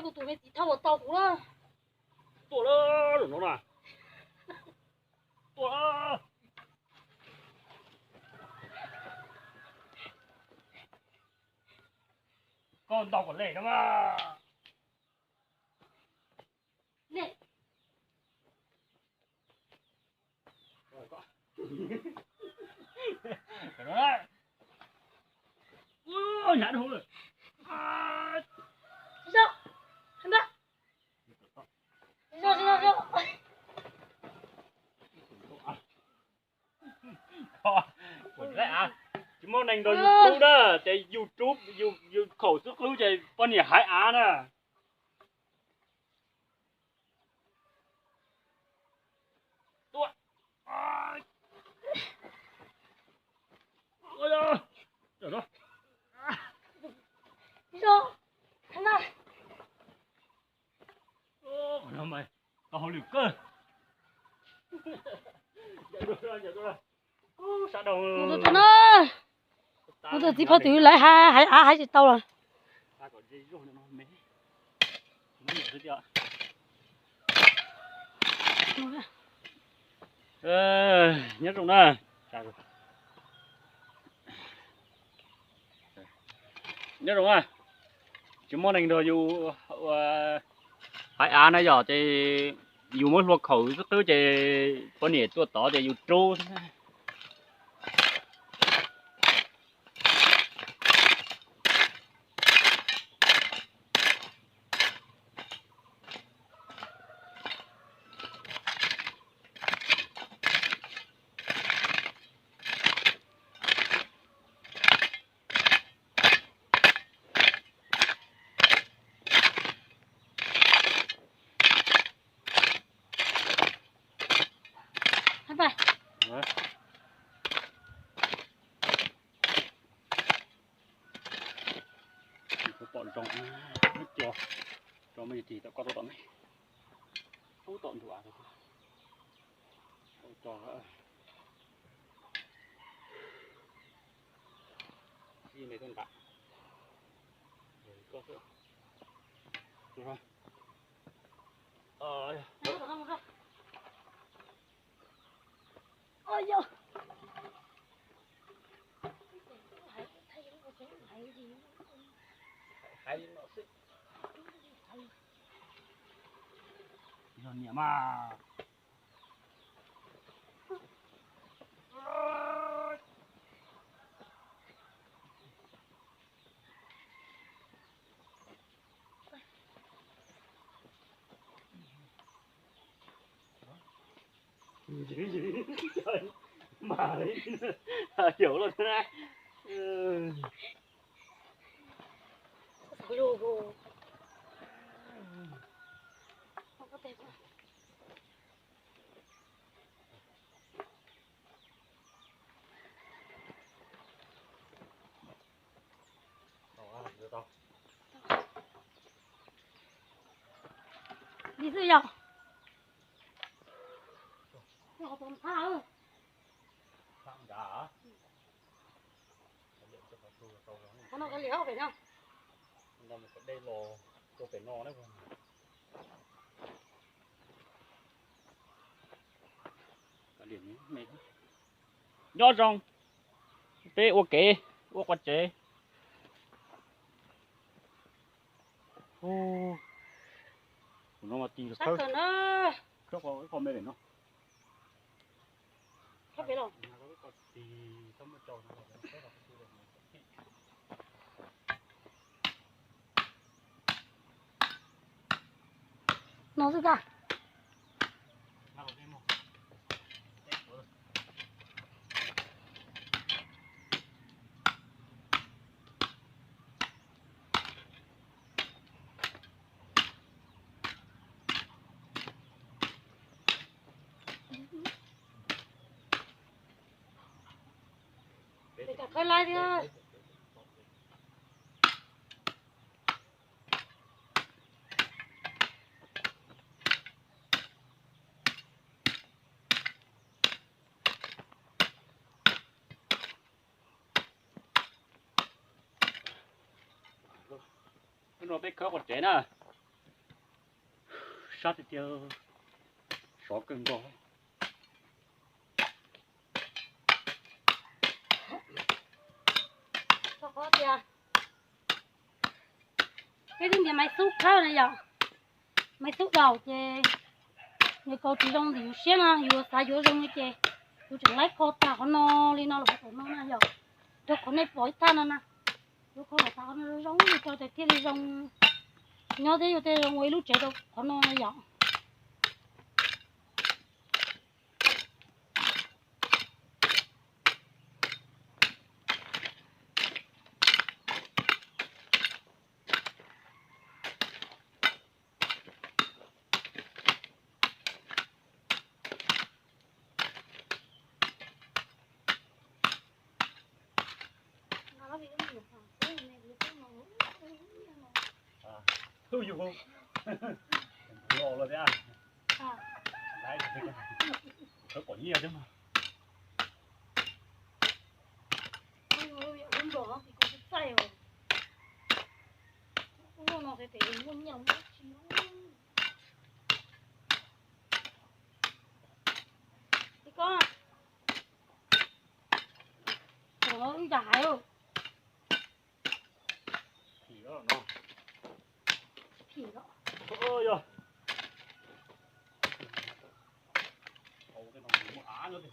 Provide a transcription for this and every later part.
của tụi mày tí thâu ở tàu cũng đó. Tổ đó đừng nó là tổ đó con tàu còn lẻ đó mà Nè. Rồi có cái đó đấy. Ôi nhả đâu rồi. Sao? Em bác. Sao? Còn lại à? Chỉ món này rồi YouTube đó, chạy YouTube, khẩu xuất lưu chạy con nhà hải á nè. Ôi. Ôi da. Rồi đó. Sao? Em bác. Còn không mày, tao liều cơ. Dạ rồi. Sao đâu. Tụi nó. Nó tự tí phá tụi lại hai chiếc tàu rồi. Ta có dây rồi nó mé. Nó nhiều thứ chưa? Nhất rồi nè. Nhất rồi nè. Chúng món này rồi dù hải á này giờ thì dù mới luộc khẩu rất tới thì con nhỉ tua tỏ thì dù trâu. Em bác. Bọn rồng hết cho mình thì tao có tao tận này không tận thủ à rồi cho gì này thân bạn rồi có nữa rồi Ôi giời. hay nó xích rồi nhỉ mà gì trời mà đấy hiểu luôn thế này Không có tiền. Đi sư dọc. Dọc tầm xa ơi. Phạm đã. Nó có liễu phải không? Nó một cái đây lò tôi phải no đấy không? Cả điểm này mệt. Nhớ rong. Tê ok, quạt chế. Ô. Nó mà tìm được Sắc rồi nó. Chốc vào cái con mê để nó. Không biết đâu. Nó gì cả? Để cả khơi lại đi ơi. Nó biết khớp quạt chế nè. sát thì tiêu xó cưng có có tiền cái thứ này máy xúc khá này giờ máy xúc đầu thì người cầu chỉ dùng thì xuyên à dù sai dù dùng cái dù chẳng lấy kho ta nó đi nó là phải nó này giờ được con này phổi ta nè lúc kho ta nó giống như cho thì đi dùng nhớ thế thì dùng quay lúc trẻ đâu con nó này giờ thu dù không lộ rồi đấy à đấy thì nó có nhiều chứ mà uống đồ thì cũng say rồi uống nó thì uống nhiều một xíu thì có nó dài rồi thì đó nó thì đó ôi rồi ồ cái nó cũng á nữa thì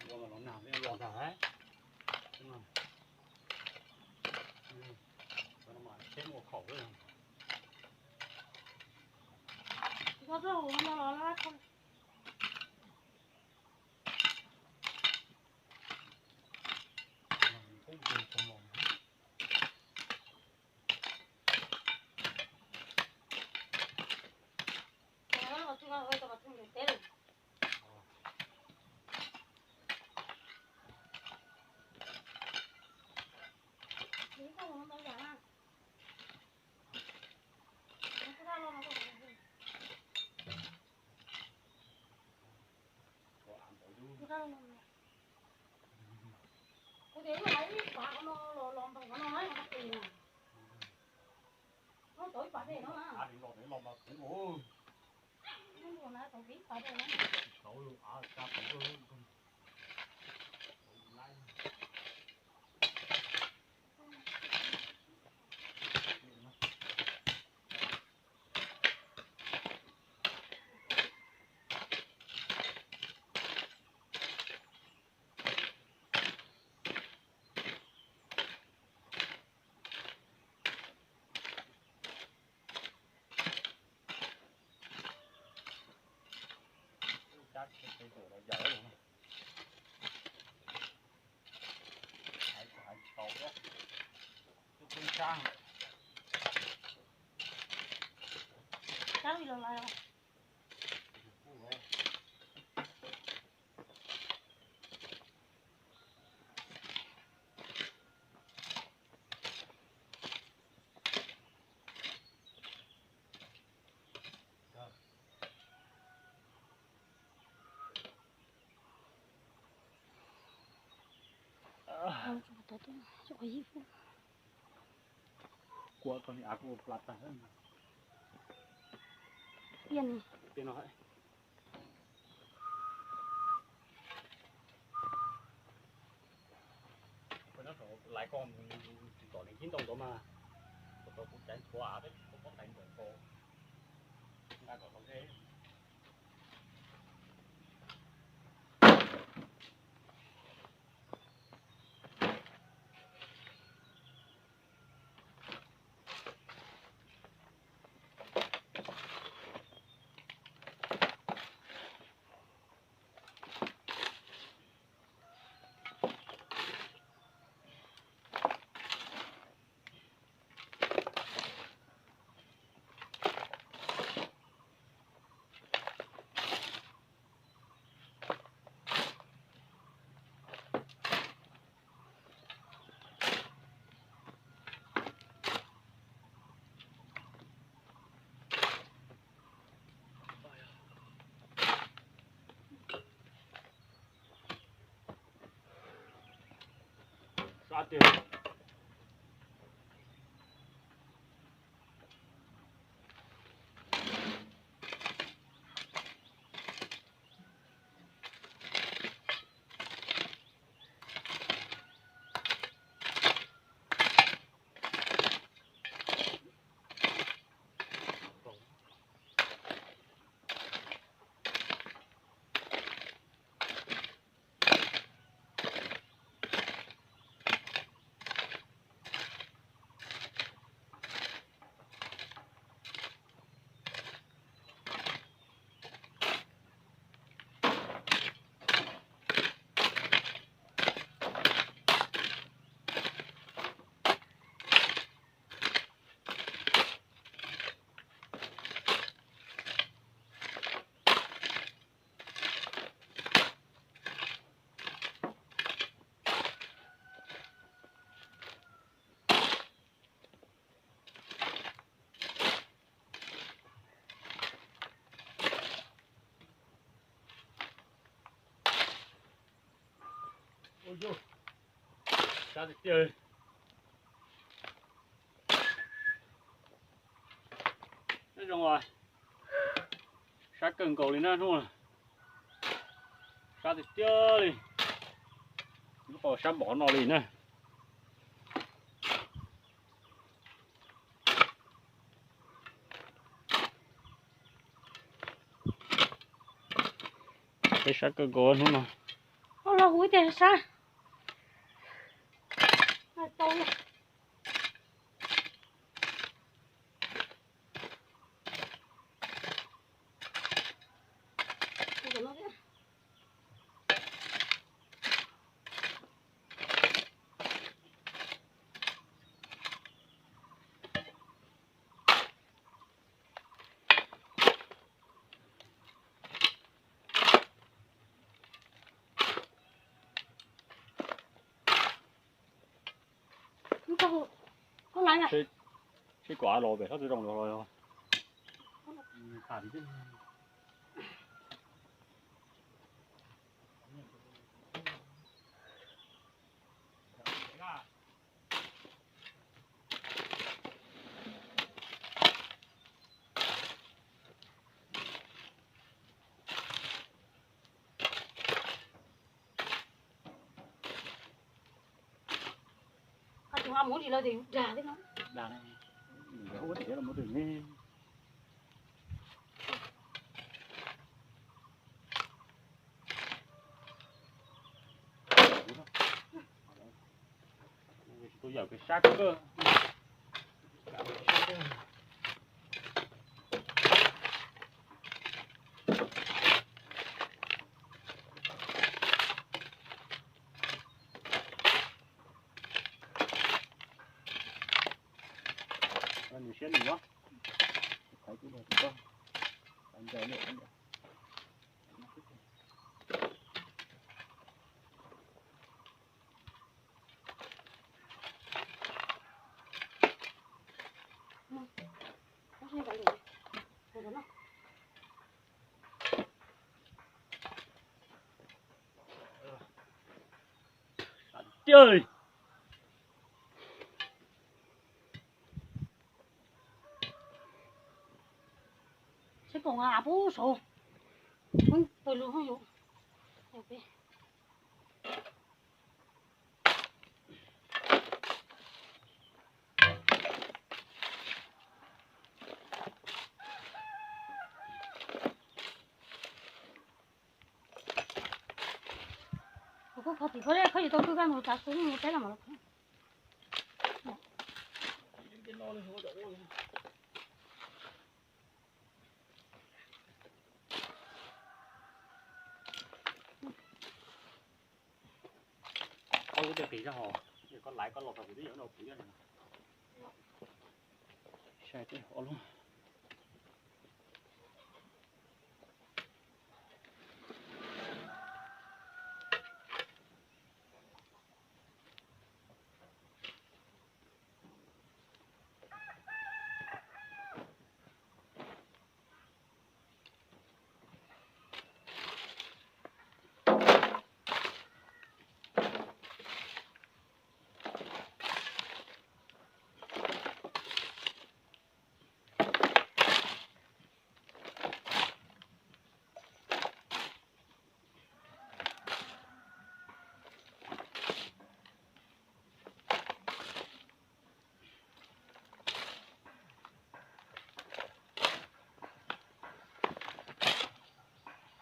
nó nào nó lọt ra đấy đúng không nó mà chết một khẩu rồi có đâu nó không cái đấy mà lấy quả nó lòn bằng nó nói nó tiền à nó tối quả đây nó mà đi lọt đấy lọt mà cũng ôi nó buồn nó tối quả đây nó tối luôn sao cũng luôn chắc cái tổ nó dở rồi phải tàu đó cái trang cháu đi rồi lại của con thì aku plata hơn tiền tiền nó vậy nó lại con còn đến 9 đồng đó mà tôi cũng tránh quá đấy không có đánh được cô đang còn không thế Quá tuyệt. Ôi dồi, sao được chơi. Nói chung rồi, sát cần cầu lên đó đúng không? Sao được chơi. Nó còn sát bỏ nó lên nè. Cái sát cần cầu đúng không? Ô là húi tiền sao? Tao này. Có lại à? Cái quả lò về hết tự động rồi. Thả đi chứ. Chúng ta muốn gì là thì trả thế nó. Đà này. Không có thể là một đường nghe. Tôi giờ cái xác cơ. Mình xé nữa. Thấy cái này có. Anh giờ nữa anh. Chơi. Sẽ còn à bố sổ. Không, tôi luôn không dùng. Ok. Có thì có gì tôi cứ cái một ta xuống một cái là một. Không có tí ra hồ. Con lái con lọt vào cái gì nó đâu tí ra này. Sai thế họ luôn.